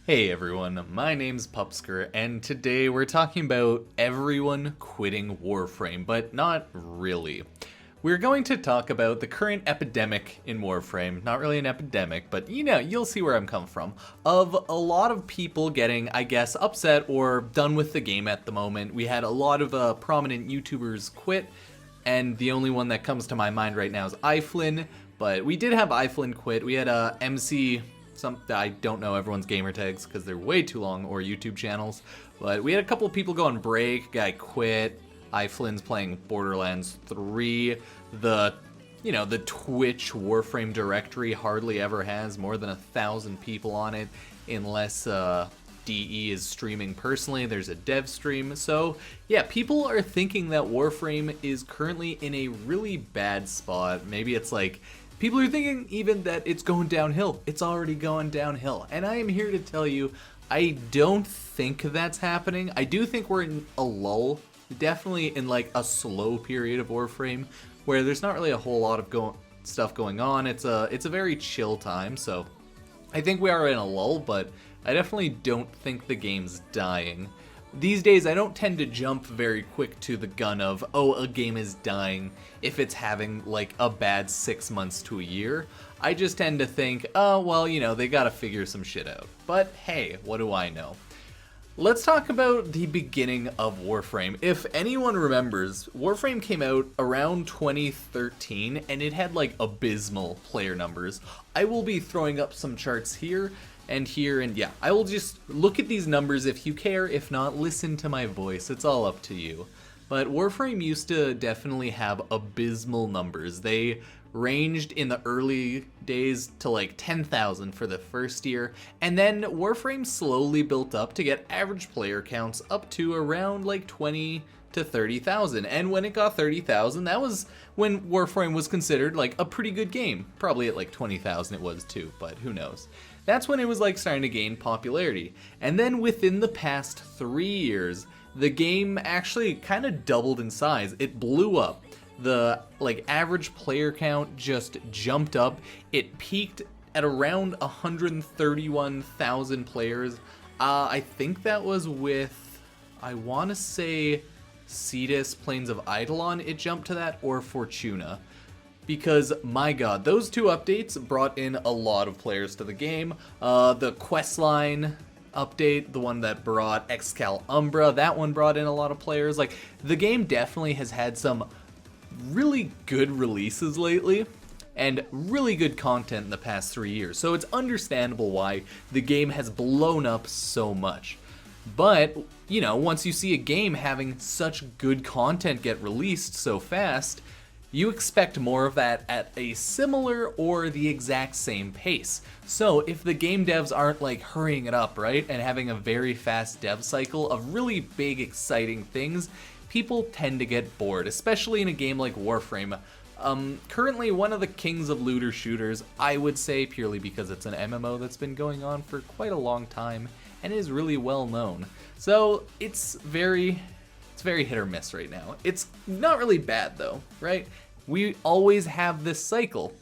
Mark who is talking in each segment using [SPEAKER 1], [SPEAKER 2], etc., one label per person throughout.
[SPEAKER 1] Hey everyone, my name's Pupsker, and today we're talking about everyone quitting Warframe, but not really. We're going to talk about the current epidemic in Warframe, not really an epidemic, but you'll see where I'm coming from, of a lot of people getting, I guess, upset or done with the game at the moment. We had a lot of prominent YouTubers quit, and the only one that comes to my mind right now is iFlynn, but we did have iFlynn quit. We had MC... I don't know everyone's gamer tags because they're way too long, or YouTube channels, but we had a couple of people go on break, guy quit, iFlynn's playing Borderlands 3, the Twitch Warframe directory hardly ever has more than 1,000 people on it, unless DE is streaming personally, there's a dev stream, so yeah, people are thinking that Warframe is currently in a really bad spot. Maybe it's like, people are thinking even that it's going downhill. It's already going downhill. And I am here to tell you, I don't think that's happening. I do think we're in a lull, definitely in like a slow period of Warframe, where there's not really a whole lot of stuff going on. It's a very chill time, so I think we are in a lull, but I definitely don't think the game's dying. These days, I don't tend to jump very quick to the gun of, oh, a game is dying if it's having, like, a bad 6 months to a year. I just tend to think, oh, well, they gotta figure some shit out. But hey, what do I know? Let's talk about the beginning of Warframe. If anyone remembers, Warframe came out around 2013, and it had, like, abysmal player numbers. I will be throwing up some charts here, and yeah, I will just look at these numbers if you care. If not, listen to my voice. It's all up to you. But Warframe used to definitely have abysmal numbers. They ranged in the early days to like 10,000 for the first year, and then Warframe slowly built up to get average player counts up to around like 20 to 30,000. And when it got 30,000, that was when Warframe was considered like a pretty good game. Probably at like 20,000 it was too, but who knows. That's when it was like starting to gain popularity. And then within the past 3 years, the game actually kind of doubled in size. It blew up. The like average player count just jumped up. It peaked at around 131,000 players. I think that was with, I want to say, Cetus, Plains of Eidolon, it jumped to that, or Fortuna. Because, my god, those two updates brought in a lot of players to the game. The questline update, the one that brought Excal Umbra, that one brought in a lot of players. Like, the game definitely has had some really good releases lately, and really good content in the past 3 years. So it's understandable why the game has blown up so much. But, once you see a game having such good content get released so fast, you expect more of that at a similar or the exact same pace. So if the game devs aren't like hurrying it up, right, and having a very fast dev cycle of really big, exciting things, people tend to get bored, especially in a game like Warframe. Currently one of the kings of looter shooters, I would say, purely because it's an MMO that's been going on for quite a long time and is really well known. So it's very hit or miss right now. It's not really bad though, right? We always have this cycle.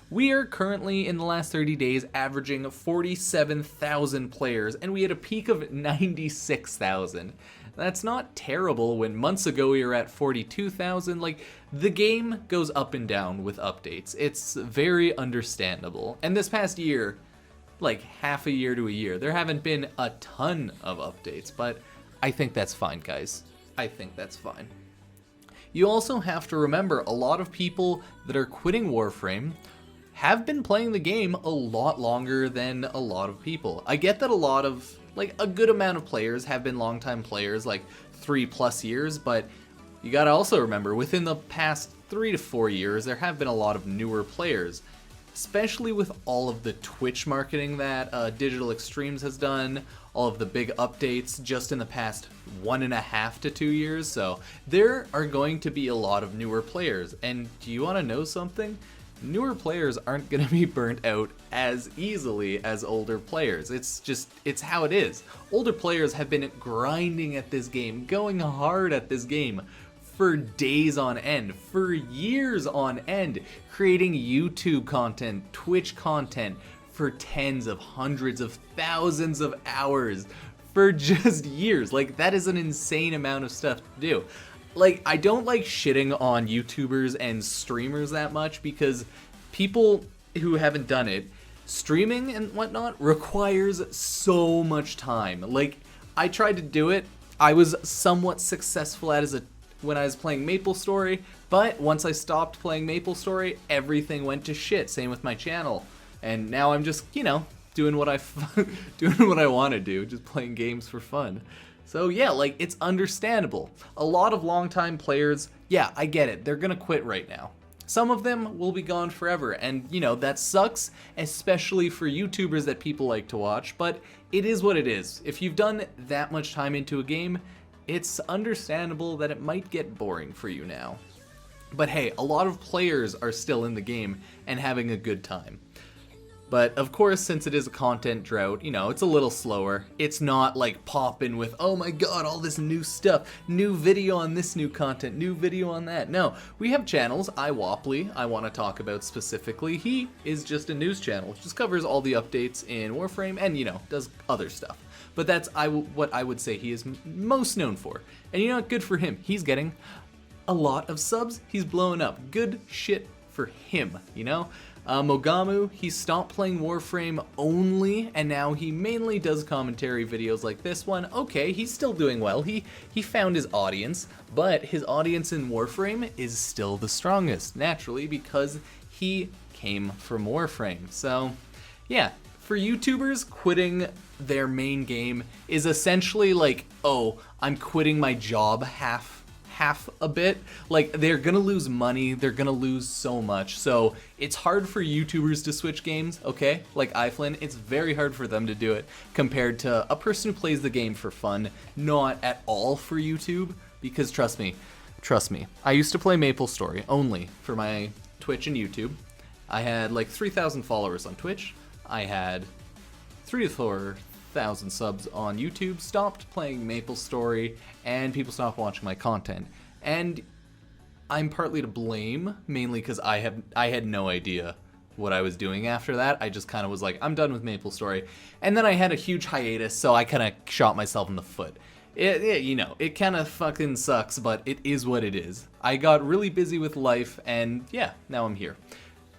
[SPEAKER 1] We are currently, in the last 30 days, averaging 47,000 players, and we had a peak of 96,000. That's not terrible when months ago we were at 42,000. Like, the game goes up and down with updates. It's very understandable. And this past year, like half a year to a year, there haven't been a ton of updates, but I think that's fine, guys. I think that's fine. You also have to remember, a lot of people that are quitting Warframe have been playing the game a lot longer than a lot of people. I get that a lot of, like, a good amount of players have been longtime players, like 3+ years, but you gotta also remember, within the past 3 to 4 years, there have been a lot of newer players, especially with all of the Twitch marketing that Digital Extremes has done, all of the big updates just in the past 1.5 to 2 years. So there are going to be a lot of newer players. And do you want to know something? Newer players aren't going to be burnt out as easily as older players. It's how it is. Older players have been grinding at this game, going hard at this game for days on end, for years on end, creating YouTube content, Twitch content, for tens of hundreds of thousands of hours for just years. Like, that is an insane amount of stuff to do. Like, I don't like shitting on YouTubers and streamers that much because people who haven't done it, streaming and whatnot requires so much time. Like, I tried to do it. I was somewhat successful at it when I was playing MapleStory, but once I stopped playing MapleStory, everything went to shit. Same with my channel. And now I'm just, you know, doing what I want to do, just playing games for fun. So yeah, like, it's understandable. A lot of longtime players, yeah, I get it. They're gonna quit right now. Some of them will be gone forever, and you know, that sucks, especially for YouTubers that people like to watch, but it is what it is. If you've done that much time into a game, it's understandable that it might get boring for you now. But hey, a lot of players are still in the game and having a good time. But of course, since it is a content drought, you know, it's a little slower. It's not like popping with, oh my god, all this new stuff, new video on this new content, new video on that. No, we have channels. iWopley, I want to talk about specifically. He is just a news channel, just covers all the updates in Warframe and, you know, does other stuff. But that's what I would say he is most known for. And you know what, good for him. He's getting a lot of subs. He's blowing up. Good shit for him, you know? Mogamu, he stopped playing Warframe only, and now he mainly does commentary videos like this one. Okay, he's still doing well. He found his audience, but his audience in Warframe is still the strongest, naturally, because he came from Warframe. So, yeah, for YouTubers, quitting their main game is essentially like, oh, I'm quitting my job half a bit. Like, they're gonna lose money, they're gonna lose so much, so it's hard for YouTubers to switch games, okay? Like iFlynn, it's very hard for them to do it compared to a person who plays the game for fun, not at all for YouTube, because trust me, I used to play MapleStory only for my Twitch and YouTube. I had like 3,000 followers on Twitch, I had 3 to 4,000 subs on YouTube, stopped playing MapleStory, and people stopped watching my content. And I'm partly to blame, mainly because I had no idea what I was doing after that. I just kind of was like, I'm done with MapleStory. And then I had a huge hiatus, so I kind of shot myself in the foot. You know, it kind of fucking sucks, but it is what it is. I got really busy with life, and yeah, now I'm here.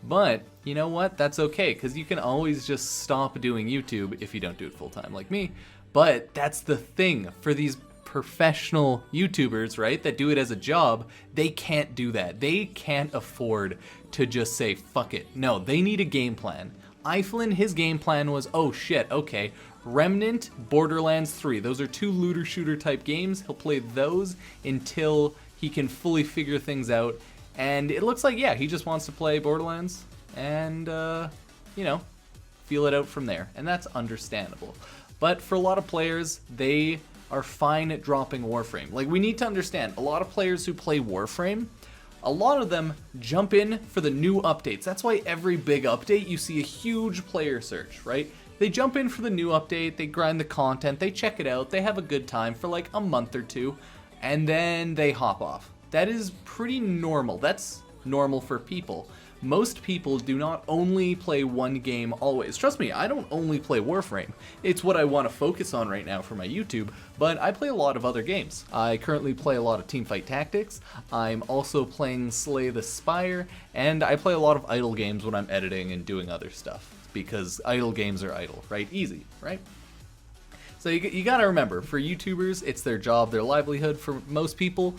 [SPEAKER 1] But, you know what? That's okay, because you can always just stop doing YouTube if you don't do it full-time like me. But that's the thing. For these professional YouTubers, right, that do it as a job, they can't do that. They can't afford to just say, fuck it. No, they need a game plan. iFlynn, his game plan was, oh shit, okay, Remnant, Borderlands 3. Those are 2 looter-shooter type games. He'll play those until he can fully figure things out. And it looks like, yeah, he just wants to play Borderlands and, you know, feel it out from there. And that's understandable. But for a lot of players, they are fine at dropping Warframe. Like, we need to understand, a lot of players who play Warframe, a lot of them jump in for the new updates. That's why every big update, you see a huge player search, right? They jump in for the new update, they grind the content, they check it out, they have a good time for like a month or two, and then they hop off. That is pretty normal. That's normal for people. Most people do not only play one game always. Trust me, I don't only play Warframe. It's what I want to focus on right now for my YouTube, but I play a lot of other games. I currently play a lot of Teamfight Tactics, I'm also playing Slay the Spire, and I play a lot of idle games when I'm editing and doing other stuff, because idle games are idle, right? Easy, right? So you gotta remember, for YouTubers, it's their job, their livelihood. For most people,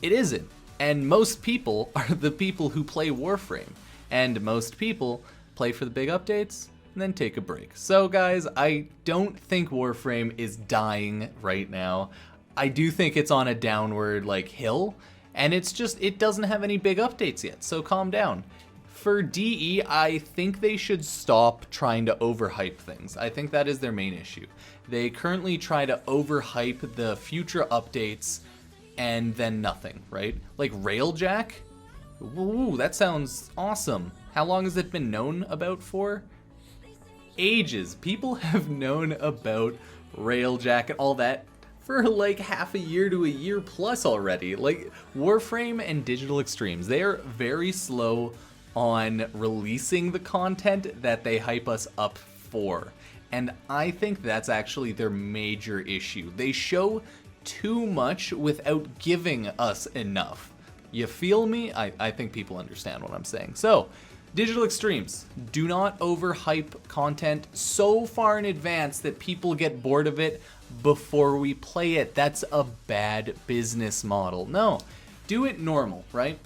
[SPEAKER 1] it isn't. And most people are the people who play Warframe. And most people play for the big updates and then take a break. So guys, I don't think Warframe is dying right now. I do think it's on a downward hill, and it's just, it doesn't have any big updates yet, so calm down. For DE, I think they should stop trying to overhype things. I think that is their main issue. They currently try to overhype the future updates and then nothing, right? Like Railjack? Ooh, that sounds awesome. How long has it been known about for? Ages. People have known about Railjack and all that for like half a year to a year plus already. Like, Warframe and Digital Extremes, they are very slow on releasing the content that they hype us up for. And I think that's actually their major issue. They show too much without giving us enough. You feel me? I think people understand what I'm saying. So, Digital Extremes, do not overhype content so far in advance that people get bored of it before we play it. That's a bad business model. No, do it normal, right?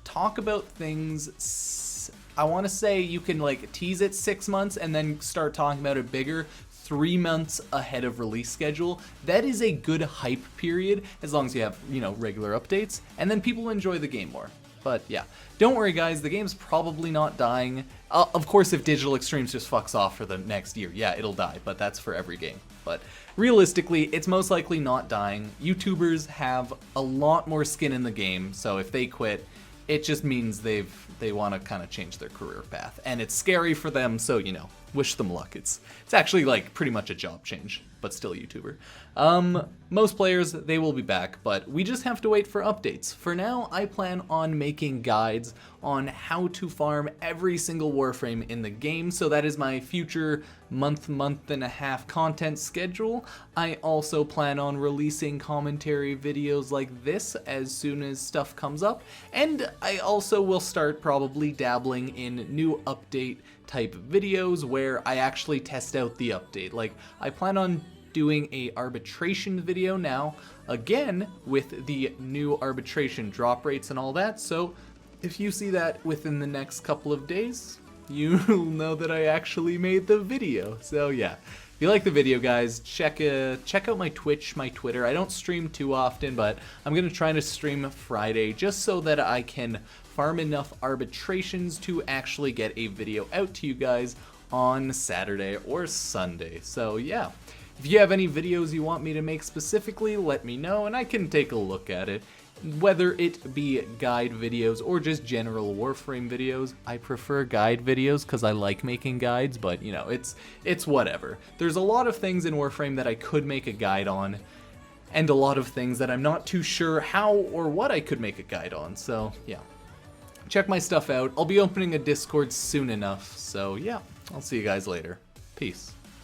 [SPEAKER 1] Talk about things, I want to say you can like tease it 6 months and then start talking about it bigger 3 months ahead of release schedule. That is a good hype period as long as you have, regular updates, and then people enjoy the game more. But yeah, don't worry guys, the game's probably not dying. Of course, if Digital Extremes just fucks off for the next year, yeah, it'll die, but that's for every game. But realistically, it's most likely not dying. YouTubers have a lot more skin in the game, so if they quit, it just means they want to kind of change their career path. And it's scary for them, so, wish them luck. It's actually like pretty much a job change, but still YouTuber. Most players, they will be back, but we just have to wait for updates. For now, I plan on making guides on how to farm every single Warframe in the game, so that is my future month and a half content schedule. I also plan on releasing commentary videos like this as soon as stuff comes up, and I also will start probably dabbling in new update type videos where I actually test out the update. Like, I plan on doing a arbitration video now, again with the new arbitration drop rates and all that, so if you see that within the next couple of days, you'll know that I actually made the video. So yeah, if you like the video guys, check out my Twitch, my Twitter. I don't stream too often, but I'm gonna try to stream Friday just so that I can farm enough arbitrations to actually get a video out to you guys on Saturday or Sunday. So yeah, if you have any videos you want me to make specifically, let me know and I can take a look at it. Whether it be guide videos or just general Warframe videos. I prefer guide videos because I like making guides, but it's whatever. There's a lot of things in Warframe that I could make a guide on, and a lot of things that I'm not too sure how or what I could make a guide on, so yeah. Check my stuff out. I'll be opening a Discord soon enough, so yeah, I'll see you guys later. Peace.